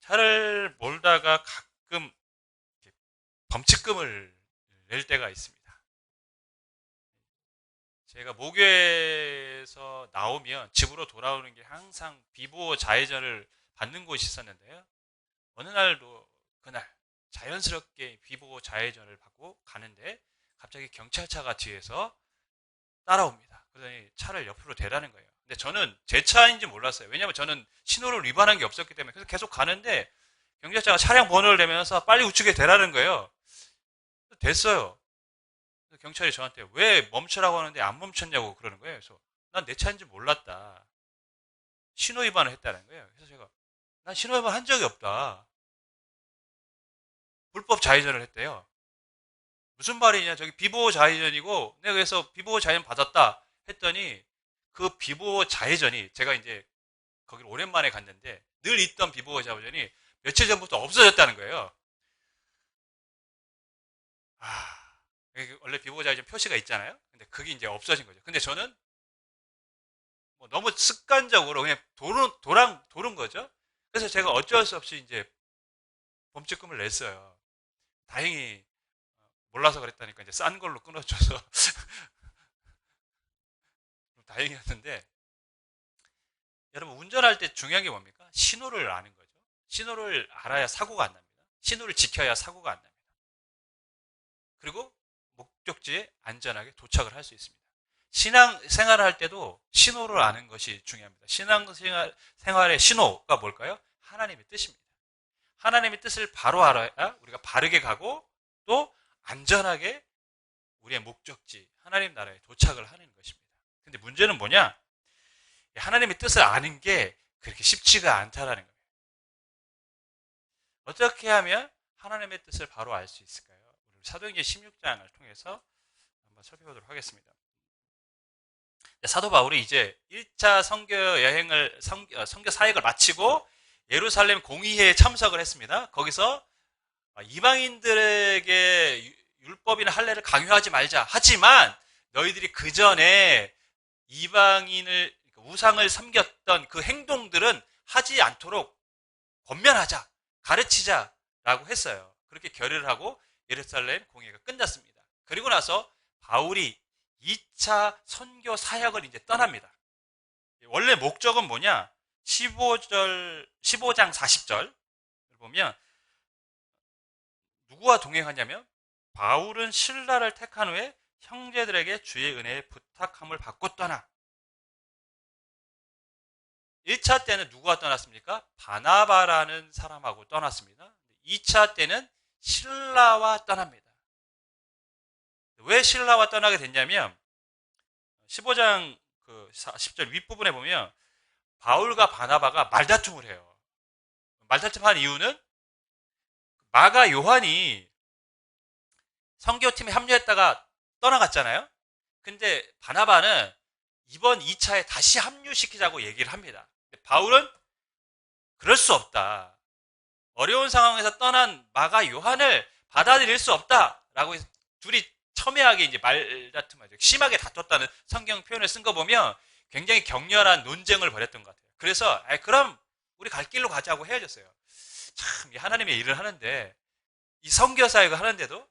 차를 몰다가 가끔 범칙금을 낼 때가 있습니다. 제가 모교에서 나오면 집으로 돌아오는 게 항상 비보호 자회전을 받는 곳이 있었는데요. 어느 날도 그날 자연스럽게 비보호 좌회전을 받고 가는데 갑자기 경찰차가 뒤에서 따라옵니다. 그러더니 차를 옆으로 대라는 거예요. 근데 저는 제 차인지 몰랐어요. 왜냐하면 저는 신호를 위반한 게 없었기 때문에. 그래서 계속 가는데 경찰차가 차량 번호를 내면서 빨리 우측에 대라는 거예요. 됐어요. 경찰이 저한테 왜 멈추라고 하는데 안 멈췄냐고 그러는 거예요. 그래서 난 내 차인지 몰랐다. 신호 위반을 했다는 거예요. 그래서 제가 난 신호 위반 한 적이 없다. 불법 좌회전을 했대요. 무슨 말이냐? 저기 비보호 좌회전이고 내가 그래서 비보호 좌회전 받았다 했더니 그 비보호 좌회전이 제가 이제 거기를 오랜만에 갔는데 늘 있던 비보호 좌회전이 며칠 전부터 없어졌다는 거예요. 아, 원래 비보호 좌회전 표시가 있잖아요. 근데 그게 이제 없어진 거죠. 근데 저는 뭐 너무 습관적으로 그냥 도른 거죠. 그래서 제가 어쩔 수 없이 이제 범칙금을 냈어요. 다행히 몰라서 그랬다니까 이제 싼 걸로 끊어줘서 다행이었는데 여러분 운전할 때 중요한 게 뭡니까? 신호를 아는 거죠. 신호를 알아야 사고가 안 납니다. 신호를 지켜야 사고가 안 납니다. 그리고 목적지에 안전하게 도착을 할 수 있습니다. 신앙 생활을 할 때도 신호를 아는 것이 중요합니다. 신앙 생활의 신호가 뭘까요? 하나님의 뜻입니다. 하나님의 뜻을 바로 알아야 우리가 바르게 가고 또 안전하게 우리의 목적지 하나님 나라에 도착을 하는 것입니다. 근데 문제는 뭐냐? 하나님의 뜻을 아는 게 그렇게 쉽지가 않다라는 거예요. 어떻게 하면 하나님의 뜻을 바로 알 수 있을까요? 우리 사도행전 16장을 통해서 한번 살펴보도록 하겠습니다. 사도 바울이 이제 1차 선교 여행을 선교 사역을 마치고 예루살렘 공의회에 참석을 했습니다. 거기서 이방인들에게 율법이나 할례를 강요하지 말자. 하지만 너희들이 그 전에 이방인을 우상을 섬겼던 그 행동들은 하지 않도록 권면하자, 가르치자라고 했어요. 그렇게 결의를 하고 예루살렘 공회가 끝났습니다. 그리고 나서 바울이 2차 선교 사역을 이제 떠납니다. 원래 목적은 뭐냐? 15장 40절 보면 누구와 동행하냐면 바울은 신라를 택한 후에 형제들에게 주의 은혜에 부탁함을 받고 떠나. 1차 때는 누구와 떠났습니까? 바나바라는 사람하고 떠났습니다. 2차 때는 신라와 떠납니다. 왜 신라와 떠나게 됐냐면 15장 40절 윗부분에 보면 바울과 바나바가 말다툼을 해요. 말다툼한 이유는 마가 요한이 선교팀에 합류했다가 떠나갔잖아요. 근데 바나바는 이번 2차에 다시 합류시키자고 얘기를 합니다. 바울은 그럴 수 없다. 어려운 상황에서 떠난 마가 요한을 받아들일 수 없다라고 해서 둘이 첨예하게 이제 말다툼하죠. 심하게 다퉜다는 성경 표현을 쓴 거 보면 굉장히 격렬한 논쟁을 벌였던 것 같아요. 그래서 그럼 우리 갈 길로 가자고 헤어졌어요. 참 하나님의 일을 하는데 이 선교 사역을 하는데도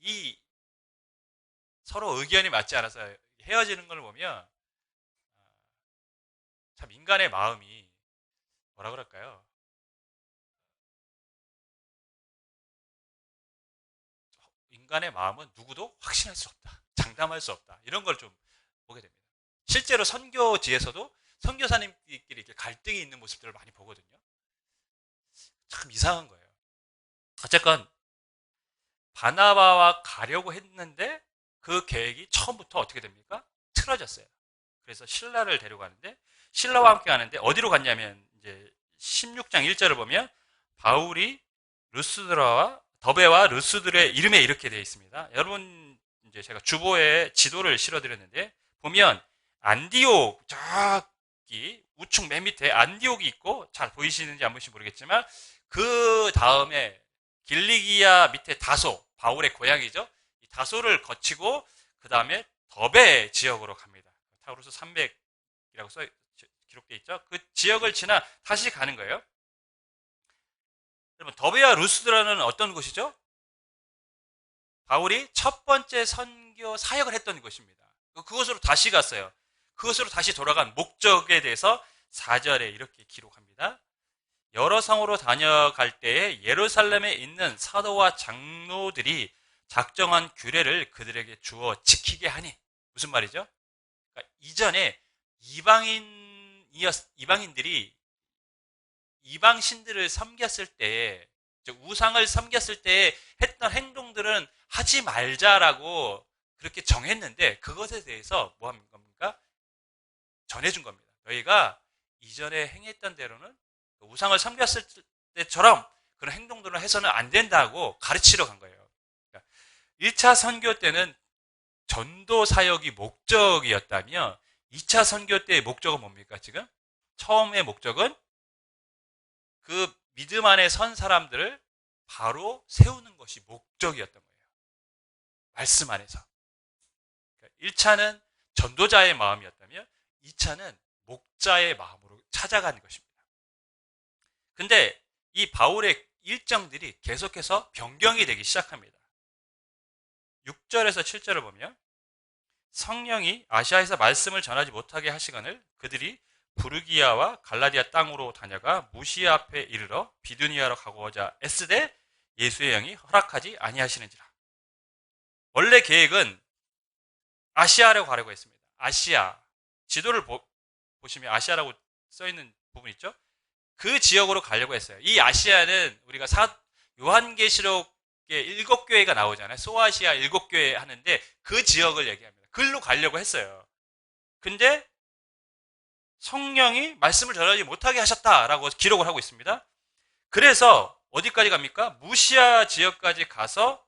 이 서로 의견이 맞지 않아서 헤어지는 걸 보면 참 인간의 마음이 뭐라 그럴까요? 인간의 마음은 누구도 확신할 수 없다. 장담할 수 없다. 이런 걸 좀 보게 됩니다. 실제로 선교지에서도 선교사님끼리 이렇게 갈등이 있는 모습들을 많이 보거든요. 참 이상한 거예요. 어쨌건 바나바와 가려고 했는데 그 계획이 처음부터 어떻게 됩니까? 틀어졌어요. 그래서 신라를 데려가는데 신라와 함께 가는데 어디로 갔냐면 이제 16장 1절을 보면 바울이 루스드라와 더베와 루스들의 이름에 이렇게 되어 있습니다. 여러분 이제 제가 주보에 지도를 실어드렸는데 보면 안디옥 저기 우측 맨 밑에 안디옥이 있고 잘 보이시는지 안 보이시는지 모르겠지만 그 다음에 길리기아 밑에 다소 바울의 고향이죠. 이 다소를 거치고 그 다음에 더베 지역으로 갑니다. 타우루스 300이라고 기록되어 있죠. 그 지역을 지나 다시 가는 거예요. 여러분, 더베와 루스드라는 어떤 곳이죠? 바울이 첫 번째 선교 사역을 했던 곳입니다. 그곳으로 다시 갔어요. 그곳으로 다시 돌아간 목적에 대해서 4절에 이렇게 기록합니다. 여러 성으로 다녀갈 때에 예루살렘에 있는 사도와 장로들이 작정한 규례를 그들에게 주어 지키게 하니, 무슨 말이죠? 그러니까 이전에 이방인들이 이방 신들을 섬겼을 때, 즉 우상을 섬겼을 때 했던 행동들은 하지 말자라고 그렇게 정했는데, 그것에 대해서 뭐 하는 겁니까? 전해준 겁니다. 너희가 이전에 행했던 대로는 우상을 섬겼을 때처럼 그런 행동들을 해서는 안 된다고 가르치러 간 거예요. 그러니까 1차 선교 때는 전도 사역이 목적이었다며, 2차 선교 때의 목적은 뭡니까? 지금 처음의 목적은 그 믿음 안에 선 사람들을 바로 세우는 것이 목적이었던 거예요. 말씀 안에서. 1차는 전도자의 마음이었다며, 2차는 목자의 마음으로 찾아가는 것입니다. 근데 이 바울의 일정들이 계속해서 변경이 되기 시작합니다. 6절에서 7절을 보면, 성령이 아시아에서 말씀을 전하지 못하게 하시거늘 그들이 부르기아와 갈라디아 땅으로 다녀가 무시아 앞에 이르러 비두니아로 가고자 애쓰되 예수의 영이 허락하지 아니하시는지라. 원래 계획은 아시아로 가려고 했습니다. 아시아. 지도를 보시면 아시아라고 써있는 부분 있죠? 그 지역으로 가려고 했어요. 이 아시아는 우리가 요한계시록에 7교회가 나오잖아요. 소아시아 7교회 하는데 그 지역을 얘기합니다. 글로 가려고 했어요. 근데 성령이 말씀을 전하지 못하게 하셨다라고 기록을 하고 있습니다. 그래서 어디까지 갑니까? 무시아 지역까지 가서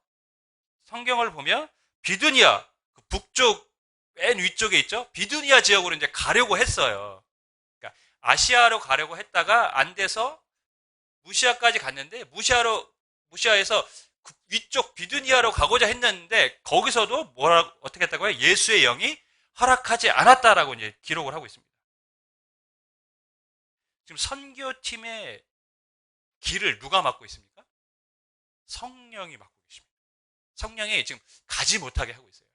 성경을 보면 비두니아, 그 북쪽 맨 위쪽에 있죠? 비두니아 지역으로 이제 가려고 했어요. 그러니까 아시아로 가려고 했다가 안 돼서 무시아까지 갔는데 무시아에서 그 위쪽 비두니아로 가고자 했는데 거기서도 어떻게 했다고요? 예수의 영이 허락하지 않았다라고 이제 기록을 하고 있습니다. 지금 선교팀의 길을 누가 맡고 있습니까? 성령이 맡고 계십니다. 성령이 지금 가지 못하게 하고 있어요.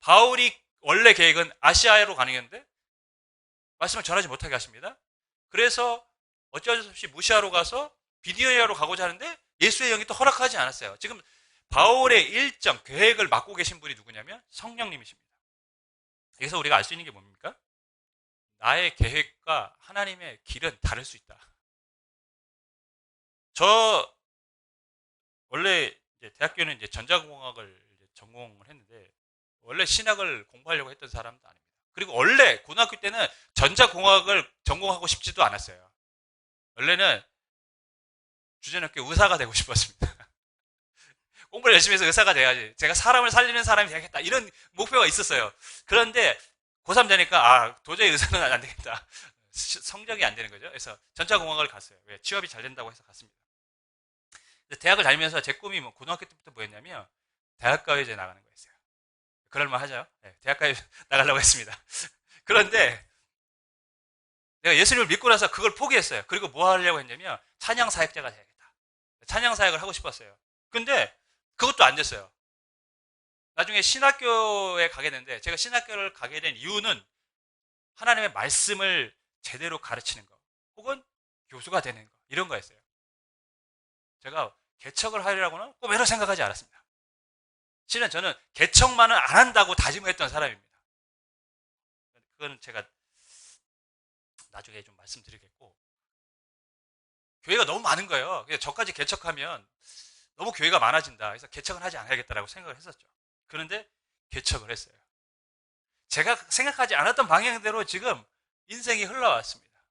바울이 원래 계획은 아시아로 가는 건데 말씀을 전하지 못하게 하십니다. 그래서 어쩔 수 없이 무시아로 가서 비두니아로 가고자 하는데 예수의 영이 또 허락하지 않았어요. 지금 바울의 일정, 계획을 맡고 계신 분이 누구냐면 성령님이십니다. 여기서 우리가 알 수 있는 게 뭡니까? 나의 계획과 하나님의 길은 다를 수 있다. 저 원래 이제 대학교는 이제 전자공학을 전공을 했는데 원래 신학을 공부하려고 했던 사람도 아닙니다. 그리고 원래 고등학교 때는 전자공학을 전공하고 싶지도 않았어요. 원래는 주제넘게 의사가 되고 싶었습니다. 공부를 열심히 해서 의사가 돼야지. 제가 사람을 살리는 사람이 되겠다. 이런 목표가 있었어요. 그런데 고3 되니까 도저히 의사는 안 되겠다. 성적이 안 되는 거죠. 그래서 전자공학을 갔어요. 왜? 취업이 잘 된다고 해서 갔습니다. 대학을 다니면서 제 꿈이 고등학교 때부터 뭐였냐면 대학가요제 나가는 거였어요. 그럴만 하죠. 네, 대학가요 나가려고 했습니다. 그런데 내가 예수님을 믿고 나서 그걸 포기했어요. 그리고 뭐 하려고 했냐면 찬양 사역자가 돼야겠다. 찬양 사역을 하고 싶었어요. 근데 그것도 안 됐어요. 나중에 신학교에 가게 됐는데 제가 신학교를 가게 된 이유는 하나님의 말씀을 제대로 가르치는 거 혹은 교수가 되는 거 이런 거였어요. 제가 개척을 하려고는 꿈에도 생각하지 않았습니다. 실은 저는 개척만은 안 한다고 다짐했던 사람입니다. 그건 제가 나중에 좀 말씀드리겠고, 교회가 너무 많은 거예요. 그래서 저까지 개척하면 너무 교회가 많아진다. 그래서 개척은 하지 않아야겠다라고 생각을 했었죠. 그런데 개척을 했어요. 제가 생각하지 않았던 방향대로 지금 인생이 흘러왔습니다.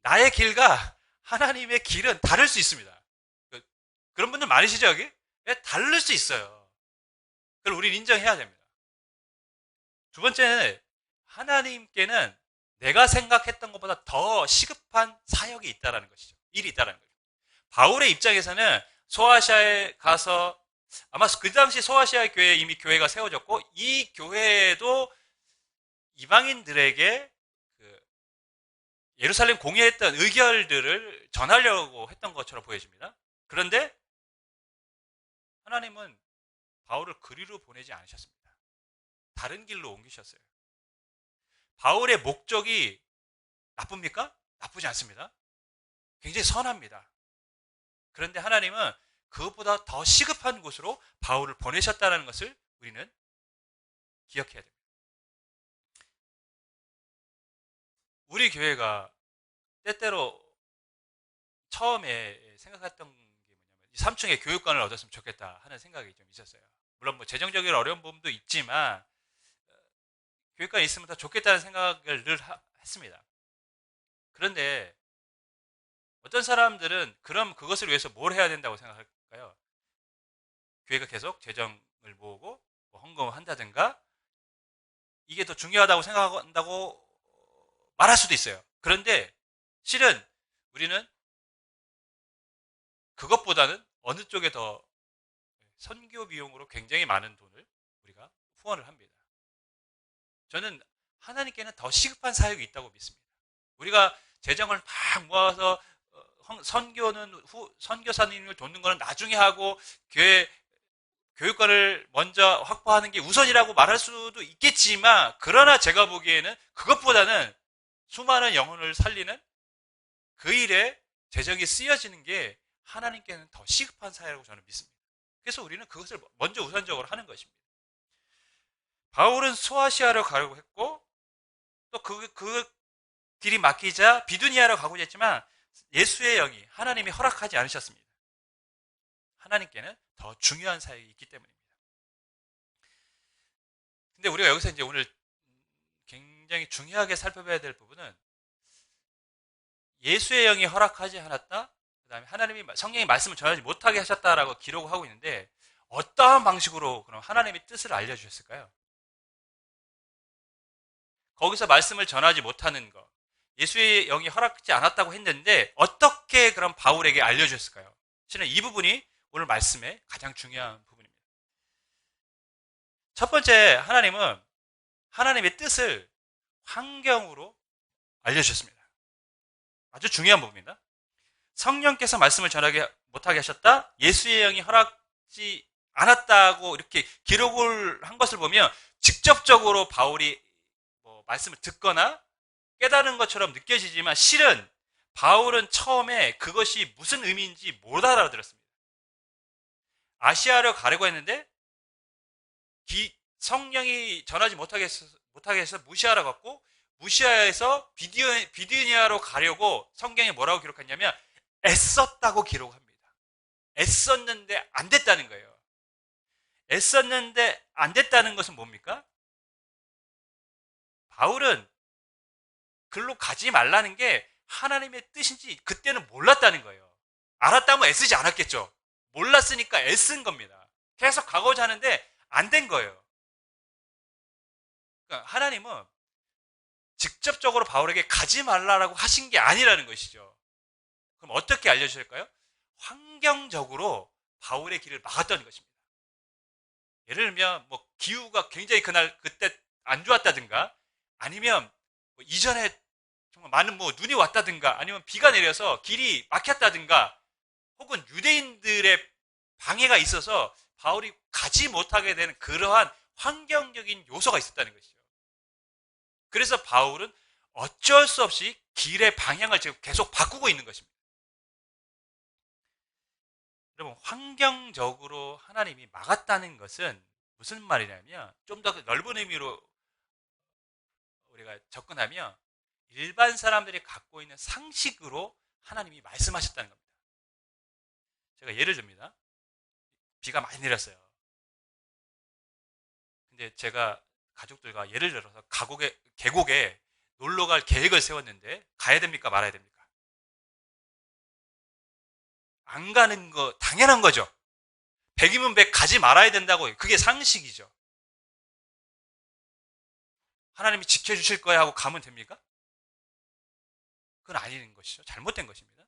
나의 길과 하나님의 길은 다를 수 있습니다. 그런 분들 많으시죠, 여기? 다를 수 있어요. 그걸 우리는 인정해야 됩니다. 두 번째는 하나님께는 내가 생각했던 것보다 더 시급한 사역이 있다는 것이죠. 일이 있다는 거죠. 바울의 입장에서는 소아시아에 가서 아마 그 당시 소아시아 교회에 이미 교회가 세워졌고 이 교회에도 이방인들에게 예루살렘 공예했던 의결들을 전하려고 했던 것처럼 보여집니다. 그런데 하나님은 바울을 그리로 보내지 않으셨습니다. 다른 길로 옮기셨어요. 바울의 목적이 나쁩니까? 나쁘지 않습니다. 굉장히 선합니다. 그런데 하나님은 그것보다 더 시급한 곳으로 바울을 보내셨다는 것을 우리는 기억해야 됩니다. 우리 교회가 때때로 처음에 생각했던 게 뭐냐면 3층에 교육관을 얻었으면 좋겠다 하는 생각이 좀 있었어요. 물론 뭐 재정적인 어려운 부분도 있지만 교육관이 있으면 더 좋겠다는 생각을 늘 했습니다. 그런데 어떤 사람들은 그럼 그것을 위해서 뭘 해야 된다고 생각할까요? 교회가 계속 재정을 모으고 뭐 헌금을 한다든가 이게 더 중요하다고 생각한다고 말할 수도 있어요. 그런데 실은 우리는 그것보다는 어느 쪽에 더 선교 비용으로 굉장히 많은 돈을 우리가 후원을 합니다. 저는 하나님께는 더 시급한 사역이 있다고 믿습니다. 우리가 재정을 막 모아서 선교사님을 돕는 거는 나중에 하고 교회 교육관을 먼저 확보하는 게 우선이라고 말할 수도 있겠지만, 그러나 제가 보기에는 그것보다는 수많은 영혼을 살리는 그 일에 재정이 쓰여지는 게 하나님께는 더 시급한 사회라고 저는 믿습니다. 그래서 우리는 그것을 먼저 우선적으로 하는 것입니다. 바울은 소아시아로 가려고 했고 또 그 길이 막히자 비두니아로 가고자 했지만 예수의 영이 하나님이 허락하지 않으셨습니다. 하나님께는 더 중요한 사역이 있기 때문입니다. 근데 우리가 여기서 이제 오늘 굉장히 중요하게 살펴봐야 될 부분은 예수의 영이 허락하지 않았다, 그 다음에 하나님이 성령이 말씀을 전하지 못하게 하셨다라고 기록을 하고 있는데, 어떠한 방식으로 그럼 하나님의 뜻을 알려주셨을까요? 거기서 말씀을 전하지 못하는 것, 예수의 영이 허락하지 않았다고 했는데 어떻게 그럼 바울에게 알려주셨을까요? 실은 이 부분이 오늘 말씀의 가장 중요한 부분입니다. 첫 번째, 하나님은 하나님의 뜻을 환경으로 알려주셨습니다. 아주 중요한 부분입니다. 성령께서 말씀을 전하게 못하게 하셨다, 예수의 영이 허락지 않았다고 이렇게 기록을 한 것을 보면 직접적으로 바울이 말씀을 듣거나 깨달은 것처럼 느껴지지만 실은 바울은 처음에 그것이 무슨 의미인지 못 알아들었습니다. 아시아로 가려고 했는데 성령이 전하지 못하게 해서 무시하라고 했고, 무시하에서 비두니아로 가려고 성경에 뭐라고 기록했냐면 애썼다고 기록합니다. 애썼는데 안 됐다는 거예요. 애썼는데 안 됐다는 것은 뭡니까? 바울은 글로 가지 말라는 게 하나님의 뜻인지 그때는 몰랐다는 거예요. 알았다면 애쓰지 않았겠죠. 몰랐으니까 애쓴 겁니다. 계속 가고자 하는데 안 된 거예요. 그러니까 하나님은 직접적으로 바울에게 가지 말라라고 하신 게 아니라는 것이죠. 그럼 어떻게 알려주실까요? 환경적으로 바울의 길을 막았던 것입니다. 예를 들면 기후가 굉장히 그때 안 좋았다든가, 아니면 이전에 정말 많은 눈이 왔다든가, 아니면 비가 내려서 길이 막혔다든가, 혹은 유대인들의 방해가 있어서 바울이 가지 못하게 되는 그러한 환경적인 요소가 있었다는 것이죠. 그래서 바울은 어쩔 수 없이 길의 방향을 지금 계속 바꾸고 있는 것입니다. 여러분, 환경적으로 하나님이 막았다는 것은 무슨 말이냐면, 좀 더 넓은 의미로 우리가 접근하면 일반 사람들이 갖고 있는 상식으로 하나님이 말씀하셨다는 겁니다. 제가 예를 듭니다. 비가 많이 내렸어요. 근데 제가 가족들과 예를 들어서 계곡에 놀러 갈 계획을 세웠는데 가야 됩니까? 말아야 됩니까? 안 가는 거 당연한 거죠. 100이면 100 가지 말아야 된다고. 그게 상식이죠. 하나님이 지켜주실 거야 하고 가면 됩니까? 그건 아닌 것이죠. 잘못된 것입니다.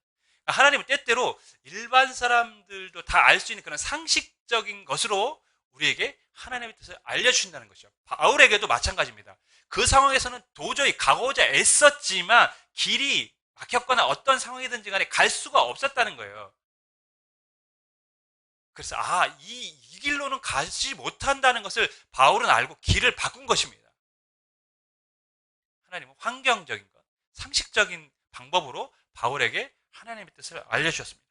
하나님은 때때로 일반 사람들도 다 알 수 있는 그런 상식적인 것으로 우리에게 하나님의 뜻을 알려주신다는 것이죠. 바울에게도 마찬가지입니다. 그 상황에서는 도저히 가고자 애썼지만 길이 막혔거나 어떤 상황이든지 간에 갈 수가 없었다는 거예요. 그래서 이 길로는 가지 못한다는 것을 바울은 알고 길을 바꾼 것입니다. 하나님은 환경적인 것, 상식적인 방법으로 바울에게 하나님의 뜻을 알려주셨습니다.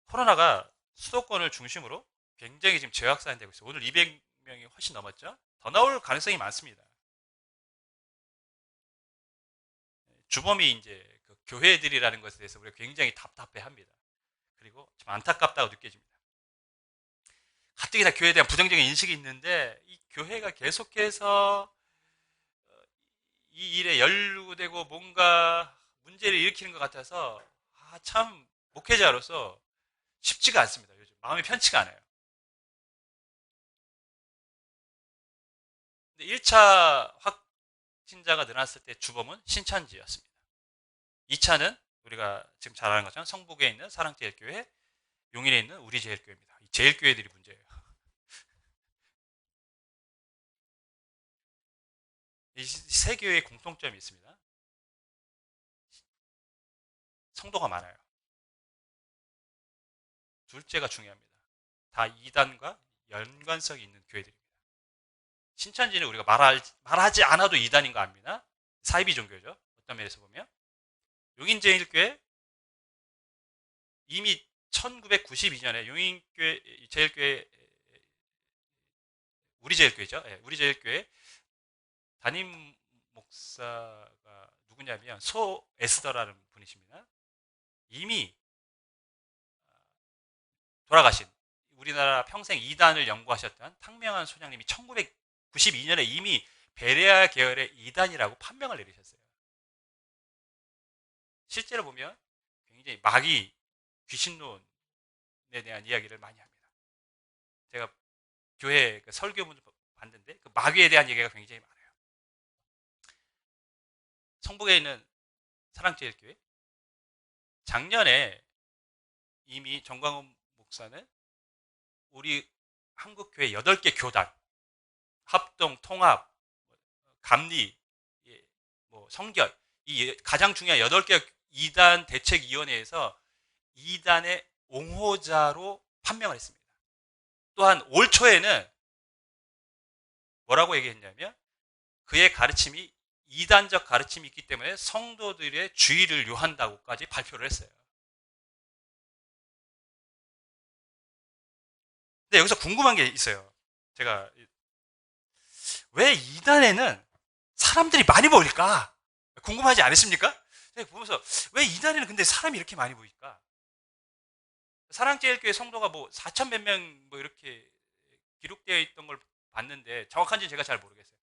코로나가 수도권을 중심으로 굉장히 지금 재확산되고 있어요. 오늘 200명이 훨씬 넘었죠. 더 나올 가능성이 많습니다. 주범이 이제 그 교회들이라는 것에 대해서 우리가 굉장히 답답해합니다. 그리고 좀 안타깝다고 느껴집니다. 가뜩이나 교회에 대한 부정적인 인식이 있는데 이 교회가 계속해서 이 일에 연루되고 뭔가 문제를 일으키는 것 같아서 참 목회자로서 쉽지가 않습니다. 요즘 마음이 편치가 않아요. 근데 1차 확진자가 늘어났을 때 주범은 신천지였습니다. 2차는 우리가 지금 잘 아는 것처럼 성북에 있는 사랑제일교회, 용인에 있는 우리제일교회입니다. 이 제일교회들이 문제예요. 이 세 교회의 공통점이 있습니다. 성도가 많아요. 둘째가 중요합니다. 다 이단과 연관성이 있는 교회들입니다. 신천지는 우리가 말하지 않아도 이단인 거 압니다. 사이비 종교죠. 어떤 면에서 보면. 용인제일교회 이미 1992년에 용인교회 제일교회 우리제일교회죠. 네, 우리제일교회 담임 목사가 누구냐면 소 에스더라는 분이십니다. 이미 돌아가신 우리나라 평생 이단을 연구하셨던 탕명한 소장님이 1992년에 이미 베레아 계열의 이단이라고 판명을 내리셨어요. 실제로 보면 굉장히 마귀, 귀신론에 대한 이야기를 많이 합니다. 제가 교회 그 설교문을 봤는데 그 마귀에 대한 얘기가 굉장히 많아요. 성북에 있는 사랑제일교회 작년에 이미 정광훈 목사는 우리 한국교회 8개 교단 합동, 통합, 감리, 성결 이 가장 중요한 8개 이단 대책위원회에서 이단의 옹호자로 판명을 했습니다. 또한 올 초에는 뭐라고 얘기했냐면 그의 가르침이 이단적 가르침이 있기 때문에 성도들의 주의를 요한다고까지 발표를 했어요. 근데 여기서 궁금한 게 있어요. 제가 왜 이단에는 사람들이 많이 모일까? 궁금하지 않으십니까? 제가 보면서 왜 이단에는 근데 사람이 이렇게 많이 모일까? 사랑제일교회 성도가 뭐 4천 몇 명 뭐 이렇게 기록되어 있던 걸 봤는데 정확한지 제가 잘 모르겠어요.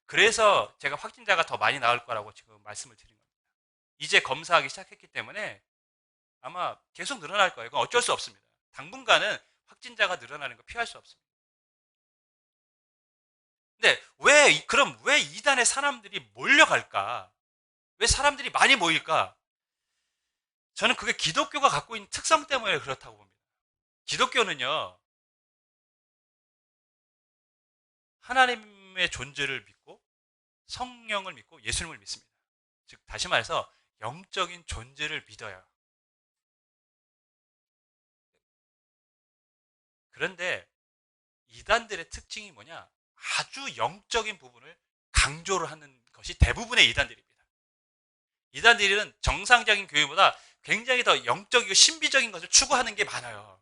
그래서 제가 확진자가 더 많이 나올 거라고 지금 말씀을 드린 겁니다. 이제 검사하기 시작했기 때문에 아마 계속 늘어날 거예요. 그건 어쩔 수 없습니다. 당분간은 확진자가 늘어나는 거 피할 수 없습니다. 근데 그럼 왜 이단에 사람들이 몰려갈까? 왜 사람들이 많이 모일까? 저는 그게 기독교가 갖고 있는 특성 때문에 그렇다고 봅니다. 기독교는요, 하나님의 존재를 믿고 성령을 믿고 예수님을 믿습니다. 즉, 다시 말해서 영적인 존재를 믿어요. 그런데 이단들의 특징이 뭐냐? 아주 영적인 부분을 강조를 하는 것이 대부분의 이단들입니다. 이단들은 정상적인 교회보다 굉장히 더 영적이고 신비적인 것을 추구하는 게 많아요.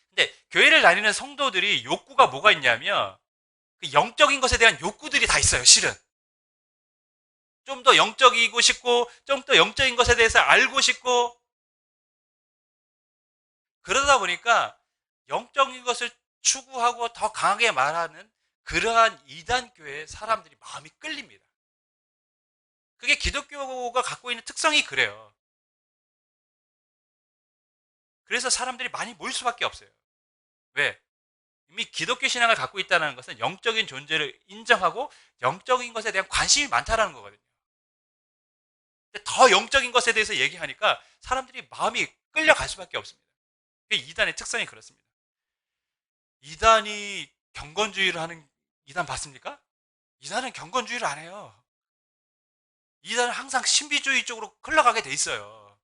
근데 교회를 다니는 성도들이 욕구가 뭐가 있냐면 그 영적인 것에 대한 욕구들이 다 있어요, 실은. 좀 더 영적이고 싶고 좀 더 영적인 것에 대해서 알고 싶고 그러다 보니까 영적인 것을 추구하고 더 강하게 말하는 그러한 이단교회의 사람들이 마음이 끌립니다. 그게 기독교가 갖고 있는 특성이 그래요. 그래서 사람들이 많이 모일 수밖에 없어요. 왜? 이미 기독교 신앙을 갖고 있다는 것은 영적인 존재를 인정하고 영적인 것에 대한 관심이 많다는 거거든요. 근데 더 영적인 것에 대해서 얘기하니까 사람들이 마음이 끌려갈 수밖에 없습니다. 그게 이단의 특성이 그렇습니다. 이단이 경건주의를 하는 이단 봤습니까? 이단은 경건주의를 안 해요. 이단은 항상 신비주의 쪽으로 흘러가게 돼 있어요.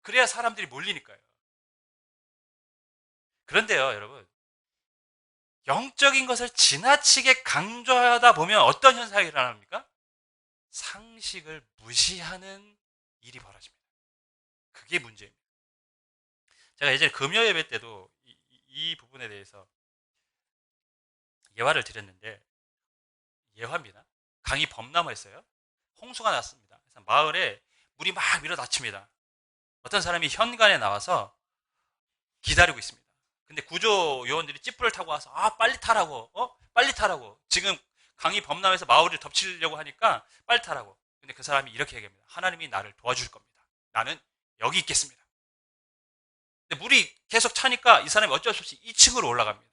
그래야 사람들이 몰리니까요. 그런데요, 여러분. 영적인 것을 지나치게 강조하다 보면 어떤 현상이 일어납니까? 상식을 무시하는 일이 벌어집니다. 그게 문제입니다. 제가 예전에 금요 예배 때도 이 부분에 대해서 예화를 드렸는데, 예화입니다. 강이 범람했어요. 홍수가 났습니다. 그래서 마을에 물이 막 밀어닥칩니다. 어떤 사람이 현관에 나와서 기다리고 있습니다. 근데 구조 요원들이 찌푸를 타고 와서 빨리 타라고, 빨리 타라고. 지금 강이 범람해서 마을을 덮치려고 하니까 빨리 타라고. 근데 그 사람이 이렇게 얘기합니다. 하나님이 나를 도와줄 겁니다. 나는 여기 있겠습니다. 근데 물이 계속 차니까 이 사람이 어쩔 수 없이 2층으로 올라갑니다.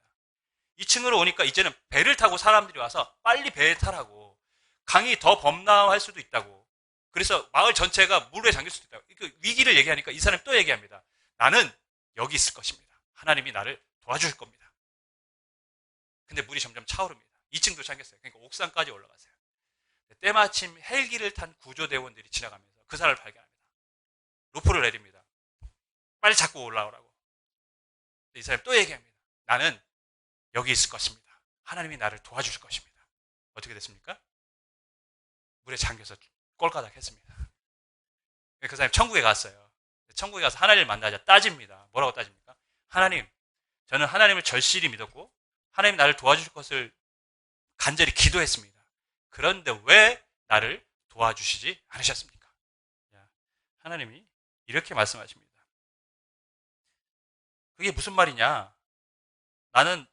2층으로 오니까 이제는 배를 타고 사람들이 와서 빨리 배에 타라고. 강이 더 범람할 수도 있다고. 그래서 마을 전체가 물에 잠길 수도 있다고. 그 위기를 얘기하니까 이 사람이 또 얘기합니다. 나는 여기 있을 것입니다. 하나님이 나를 도와줄 겁니다. 근데 물이 점점 차오릅니다. 2층도 잠겼어요. 그러니까 옥상까지 올라갔어요. 때마침 헬기를 탄 구조대원들이 지나가면서 그 사람을 발견합니다. 로프를 내립니다. 빨리 잡고 올라오라고. 이 사람이 또 얘기합니다. 나는 여기 있을 것입니다. 하나님이 나를 도와줄 것입니다. 어떻게 됐습니까? 물에 잠겨서 꼴까닥 했습니다. 그 사람이 천국에 갔어요. 천국에 가서 하나님을 만나자 따집니다. 뭐라고 따집니까? 하나님, 저는 하나님을 절실히 믿었고 하나님 나를 도와주실 것을 간절히 기도했습니다. 그런데 왜 나를 도와주시지 않으셨습니까? 하나님이 이렇게 말씀하십니다. 그게 무슨 말이냐? 나는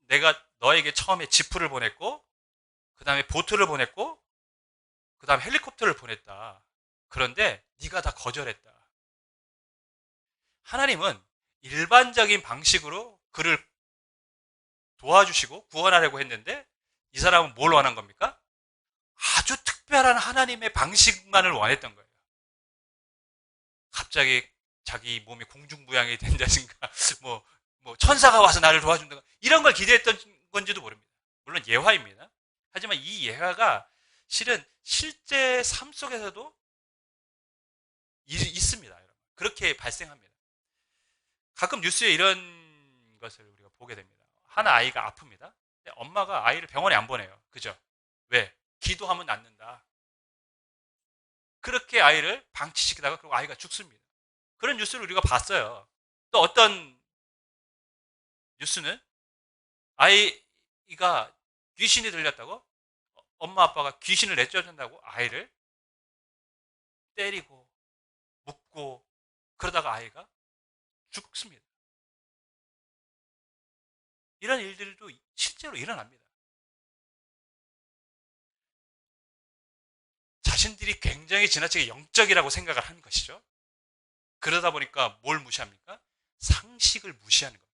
내가 너에게 처음에 지프를 보냈고 그 다음에 보트를 보냈고 그 다음에 헬리콥터를 보냈다. 그런데 네가 다 거절했다. 하나님은 일반적인 방식으로 그를 도와주시고 구원하려고 했는데 이 사람은 뭘 원한 겁니까? 아주 특별한 하나님의 방식만을 원했던 거예요. 갑자기 자기 몸이 공중부양이 된다든가 뭐 천사가 와서 나를 도와준다든가 이런 걸 기대했던 건지도 모릅니다. 물론 예화입니다. 하지만 이 예화가 실은 실제 삶 속에서도 있습니다. 여러분. 그렇게 발생합니다. 가끔 뉴스에 이런 것을 우리가 보게 됩니다. 한 아이가 아픕니다. 엄마가 아이를 병원에 안 보내요. 그죠? 왜? 기도하면 낫는다. 그렇게 아이를 방치시키다가 그리고 아이가 죽습니다. 그런 뉴스를 우리가 봤어요. 또 어떤 뉴스는 아이가 귀신이 들렸다고 엄마 아빠가 귀신을 내쫓는다고 아이를 때리고 묻고 그러다가 아이가 죽습니다. 이런 일들도 실제로 일어납니다. 자신들이 굉장히 지나치게 영적이라고 생각을 하는 것이죠. 그러다 보니까 뭘 무시합니까? 상식을 무시하는 겁니다.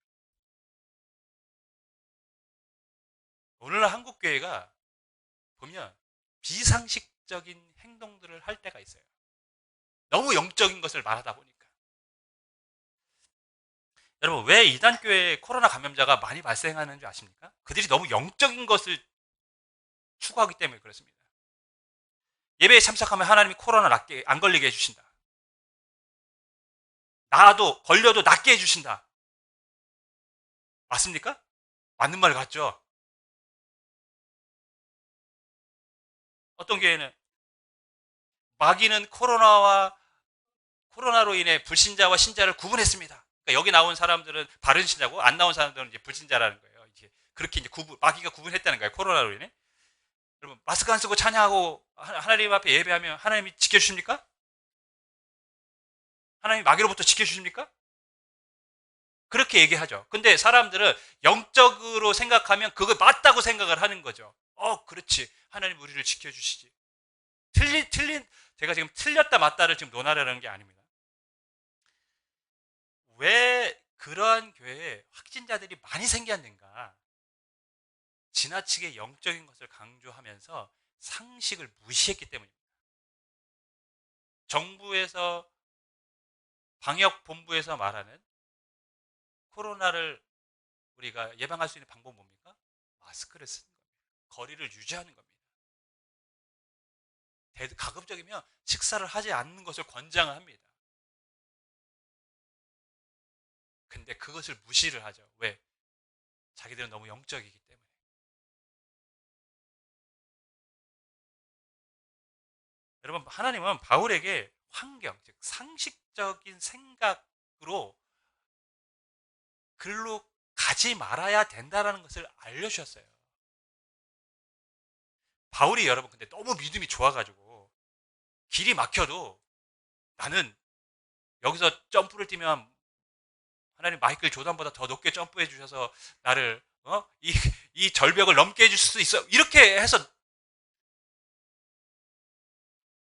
오늘날 한국 교회가 보면 비상식적인 행동들을 할 때가 있어요. 너무 영적인 것을 말하다 보니까. 여러분, 왜 이단교회에 코로나 감염자가 많이 발생하는 줄 아십니까? 그들이 너무 영적인 것을 추구하기 때문에 그렇습니다. 예배에 참석하면 하나님이 코로나 낫게, 안 걸리게 해주신다. 나도 걸려도 낫게 해주신다. 맞습니까? 맞는 말 같죠? 어떤 교회는 마귀는 코로나로 인해 불신자와 신자를 구분했습니다. 그러니까 여기 나온 사람들은 바른 신자고 안 나온 사람들은 이제 불신자라는 거예요. 이제 그렇게 이제 마귀가 구분했다는 거예요. 코로나로 인해. 여러분 마스크 안 쓰고 찬양하고 하나님 앞에 예배하면 하나님이 지켜주십니까? 하나님이 마귀로부터 지켜주십니까? 그렇게 얘기하죠. 근데 사람들은 영적으로 생각하면 그거 맞다고 생각을 하는 거죠. 그렇지. 하나님 우리를 지켜주시지. 제가 지금 틀렸다 맞다를 지금 논하려는 게 아닙니다. 왜 그러한 교회에 확진자들이 많이 생겼는가? 지나치게 영적인 것을 강조하면서 상식을 무시했기 때문입니다. 정부에서 방역본부에서 말하는 코로나를 우리가 예방할 수 있는 방법은 뭡니까? 마스크를 쓰는 겁니다. 거리를 유지하는 겁니다. 가급적이면 식사를 하지 않는 것을 권장을 합니다. 근데 그것을 무시를 하죠. 왜? 자기들은 너무 영적이기 때문에. 여러분, 하나님은 바울에게 환경, 즉 상식적인 생각으로 글로 가지 말아야 된다라는 것을 알려주셨어요. 바울이 여러분 근데 너무 믿음이 좋아가지고 길이 막혀도 나는 여기서 점프를 뛰면 하나님 마이클 조단보다 더 높게 점프해 주셔서 나를 이 절벽을 넘게 해줄 수 있어. 이렇게 해서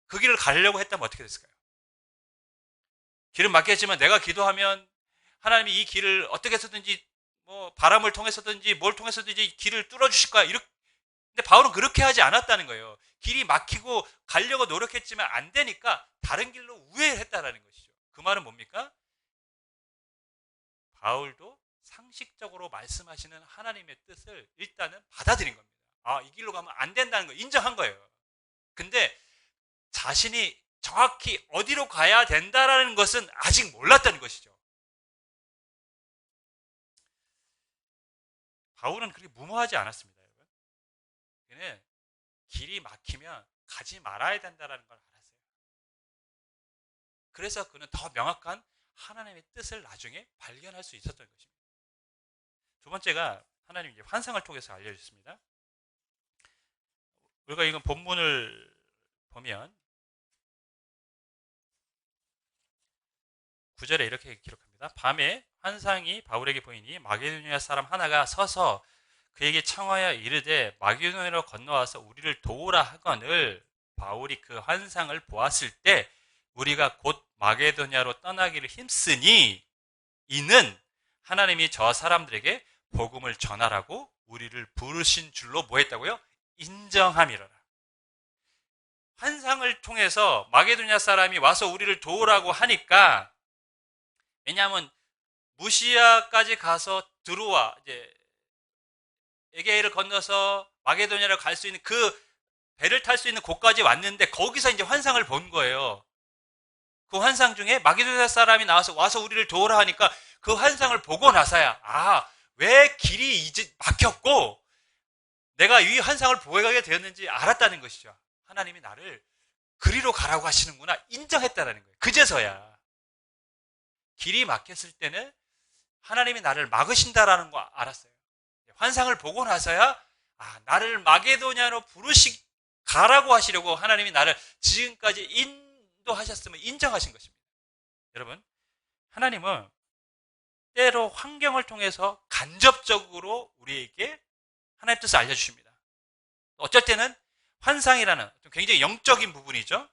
그 길을 가려고 했다면 어떻게 됐을까요? 길은 막혔지만 내가 기도하면 하나님이 이 길을 어떻게 해서든지 뭐 바람을 통해서든지 뭘 통해서든지 길을 뚫어 주실 거야. 이렇게. 근데 바울은 그렇게 하지 않았다는 거예요. 길이 막히고 가려고 노력했지만 안 되니까 다른 길로 우회를 했다라는 것이죠. 그 말은 뭡니까? 바울도 상식적으로 말씀하시는 하나님의 뜻을 일단은 받아들인 겁니다. 아, 이 길로 가면 안 된다는 거 인정한 거예요. 근데 자신이 정확히 어디로 가야 된다라는 것은 아직 몰랐다는 것이죠. 바울은 그렇게 무모하지 않았습니다. 여러분. 그는 길이 막히면 가지 말아야 된다는 걸 알았어요. 그래서 그는 더 명확한 하나님의 뜻을 나중에 발견할 수 있었던 것입니다. 두 번째가 하나님 이제 환상을 통해서 알려주셨습니다. 우리가 이건 본문을 보면 9절에 이렇게 기록합니다. 밤에 환상이 바울에게 보이니 마게도니아 사람 하나가 서서 그에게 청하여 이르되 마게도니아로 건너와서 우리를 도우라 하거늘 바울이 그 환상을 보았을 때 우리가 곧 마게도니아로 떠나기를 힘쓰니 이는 하나님이 저 사람들에게 복음을 전하라고 우리를 부르신 줄로 뭐 했다고요? 인정함이로라. 환상을 통해서 마게도니아 사람이 와서 우리를 도우라고 하니까, 왜냐하면 무시아까지 가서 드로아 이제 에게이를 건너서 마게도니아로 갈 수 있는 그 배를 탈 수 있는 곳까지 왔는데 거기서 이제 환상을 본 거예요. 그 환상 중에 마게도니아 사람이 나와서 와서 우리를 도우라 하니까 그 환상을 보고 나서야 왜 길이 이제 막혔고 내가 이 환상을 보게 되었는지 알았다는 것이죠. 하나님이 나를 그리로 가라고 하시는구나 인정했다라는 거예요. 그제서야. 길이 막혔을 때는 하나님이 나를 막으신다라는 거 알았어요. 환상을 보고 나서야 나를 마게도냐로 가라고 하시려고 하나님이 나를 지금까지 인도하셨음을 인정하신 것입니다. 여러분, 하나님은 때로 환경을 통해서 간접적으로 우리에게 하나님의 뜻을 알려주십니다. 어쩔 때는 환상이라는 굉장히 영적인 부분이죠.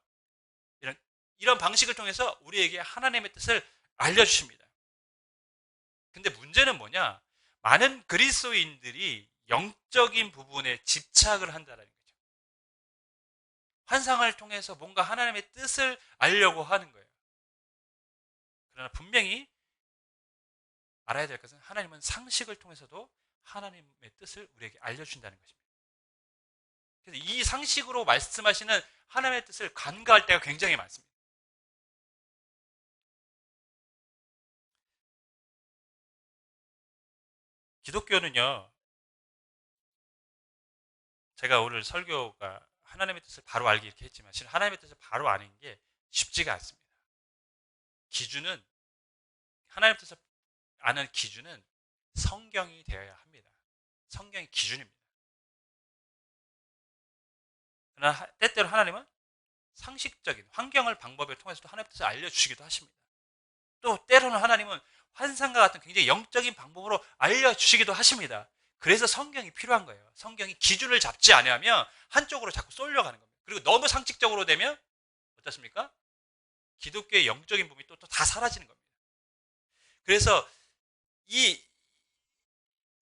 이런 방식을 통해서 우리에게 하나님의 뜻을 알려주십니다. 근데 문제는 뭐냐? 많은 그리스도인들이 영적인 부분에 집착을 한다는 거죠. 환상을 통해서 뭔가 하나님의 뜻을 알려고 하는 거예요. 그러나 분명히 알아야 될 것은 하나님은 상식을 통해서도 하나님의 뜻을 우리에게 알려준다는 것입니다. 그래서 이 상식으로 말씀하시는 하나님의 뜻을 간과할 때가 굉장히 많습니다. 기독교는요, 제가 오늘 설교가 하나님의 뜻을 바로 알기 이렇게 했지만 실은 하나님의 뜻을 바로 아는 게 쉽지가 않습니다. 기준은 하나님의 뜻을 아는 기준은 성경이 되어야 합니다. 성경이 기준입니다. 그러나 때때로 하나님은 상식적인 환경을 방법을 통해서도 하나님의 뜻을 알려주시기도 하십니다. 또 때로는 하나님은 환상과 같은 굉장히 영적인 방법으로 알려주시기도 하십니다. 그래서 성경이 필요한 거예요. 성경이 기준을 잡지 않으면 한쪽으로 자꾸 쏠려가는 겁니다. 그리고 너무 상식적으로 되면 어떻습니까? 기독교의 영적인 부분이 또 다 사라지는 겁니다. 그래서 이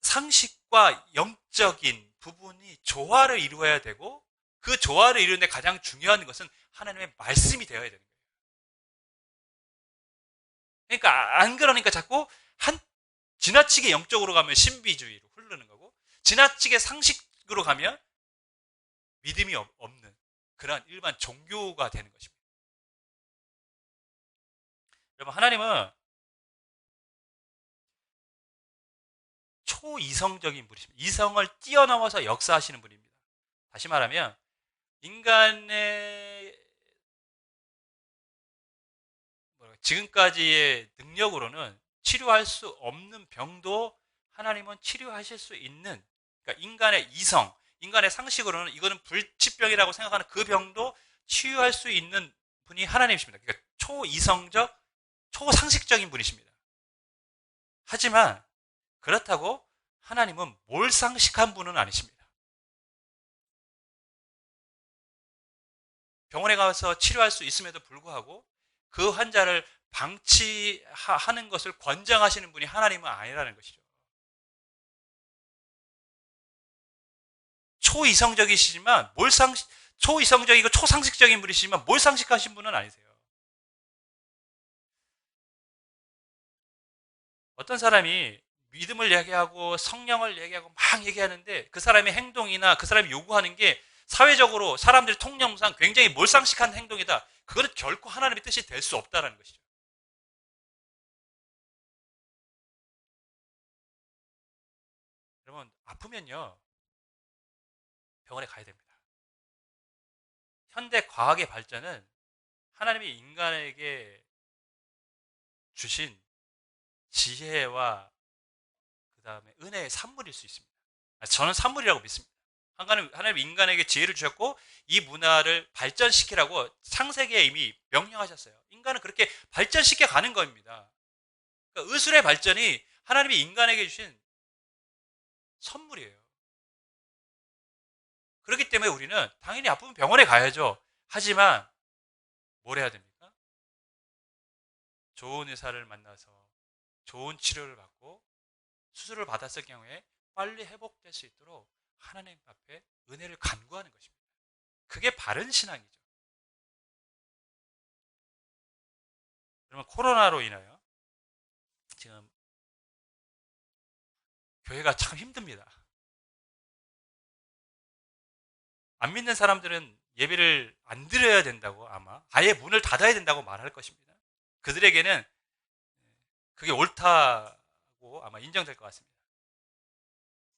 상식과 영적인 부분이 조화를 이루어야 되고 그 조화를 이루는데 가장 중요한 것은 하나님의 말씀이 되어야 되는 거예요. 그러니까 안 그러니까 자꾸 지나치게 영적으로 가면 신비주의로 흐르는 거고 지나치게 상식으로 가면 믿음이 없는 그런 일반 종교가 되는 것입니다. 여러분, 하나님은 초이성적인 분이십니다. 이성을 뛰어넘어서 역사하시는 분입니다. 다시 말하면 인간의 지금까지의 능력으로는 치료할 수 없는 병도 하나님은 치료하실 수 있는, 그러니까 인간의 이성, 인간의 상식으로는 이거는 불치병이라고 생각하는 그 병도 치유할 수 있는 분이 하나님이십니다. 그러니까 초이성적, 초상식적인 분이십니다. 하지만 그렇다고 하나님은 몰상식한 분은 아니십니다. 병원에 가서 치료할 수 있음에도 불구하고 그 환자를 방치하는 것을 권장하시는 분이 하나님은 아니라는 것이죠. 초이성적이시지만 초이성적이고 초상식적인 분이시지만 몰상식하신 분은 아니세요. 어떤 사람이 믿음을 얘기하고 성령을 얘기하고 막 얘기하는데 그 사람의 행동이나 그 사람이 요구하는 게 사회적으로 사람들의 통념상 굉장히 몰상식한 행동이다. 그거는 결코 하나님의 뜻이 될 수 없다는 것이죠. 여러분, 아프면요, 병원에 가야 됩니다. 현대 과학의 발전은 하나님이 인간에게 주신 지혜와 그 다음에 은혜의 산물일 수 있습니다. 저는 산물이라고 믿습니다. 하나님 인간에게 지혜를 주셨고 이 문화를 발전시키라고 창세기에 이미 명령하셨어요. 인간은 그렇게 발전시켜 가는 겁니다. 그러니까 의술의 발전이 하나님이 인간에게 주신 선물이에요. 그렇기 때문에 우리는 당연히 아프면 병원에 가야죠. 하지만 뭘 해야 됩니까? 좋은 의사를 만나서 좋은 치료를 받고 수술을 받았을 경우에 빨리 회복될 수 있도록 하나님 앞에 은혜를 간구하는 것입니다. 그게 바른 신앙이죠. 그러면 코로나로 인하여 지금 교회가 참 힘듭니다. 안 믿는 사람들은 예배를 안 드려야 된다고 아마 아예 문을 닫아야 된다고 말할 것입니다. 그들에게는 그게 옳다고 아마 인정될 것 같습니다.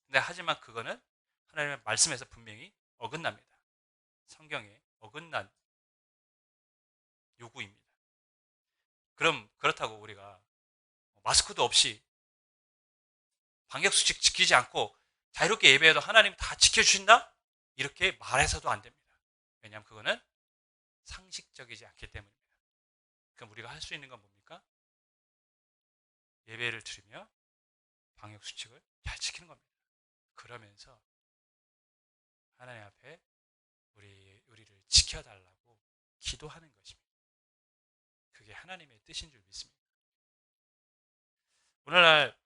근데 하지만 그거는 하나님의 말씀에서 분명히 어긋납니다. 성경에 어긋난 요구입니다. 그럼 그렇다고 우리가 마스크도 없이 방역수칙 지키지 않고 자유롭게 예배해도 하나님 다 지켜주신다? 이렇게 말해서도 안 됩니다. 왜냐하면 그거는 상식적이지 않기 때문입니다. 그럼 우리가 할 수 있는 건 뭡니까? 예배를 드리며 방역수칙을 잘 지키는 겁니다. 그러면서 하나님 앞에 우리를 지켜달라고 기도하는 것입니다. 그게 하나님의 뜻인 줄 믿습니다. 오늘날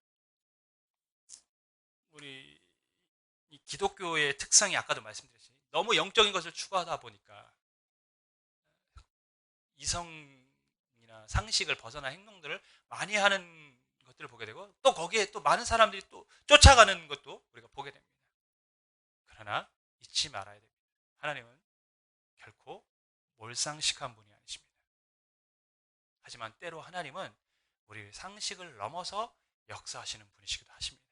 우리 이 기독교의 특성이 아까도 말씀드렸지 너무 영적인 것을 추구하다 보니까 이성이나 상식을 벗어난 행동들을 많이 하는 것들을 보게 되고 또 거기에 또 많은 사람들이 또 쫓아가는 것도 우리가 보게 됩니다. 그러나 잊지 말아야 됩니다. 하나님은 결코 몰상식한 분이 아니십니다. 하지만 때로 하나님은 우리 상식을 넘어서 역사하시는 분이시기도 하십니다.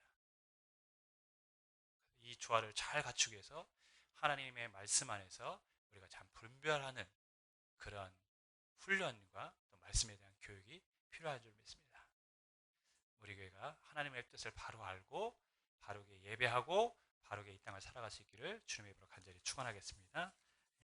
이 조화를 잘 갖추기 위해서 하나님의 말씀 안에서 우리가 참 분별하는 그런 훈련과 또 말씀에 대한 교육이 필요한 줄 믿습니다. 우리 교회가 하나님의 뜻을 바로 알고 바르게 예배하고 바르게 이 땅을 살아갈 수 있기를 주님의 이름으로 간절히 축원하겠습니다.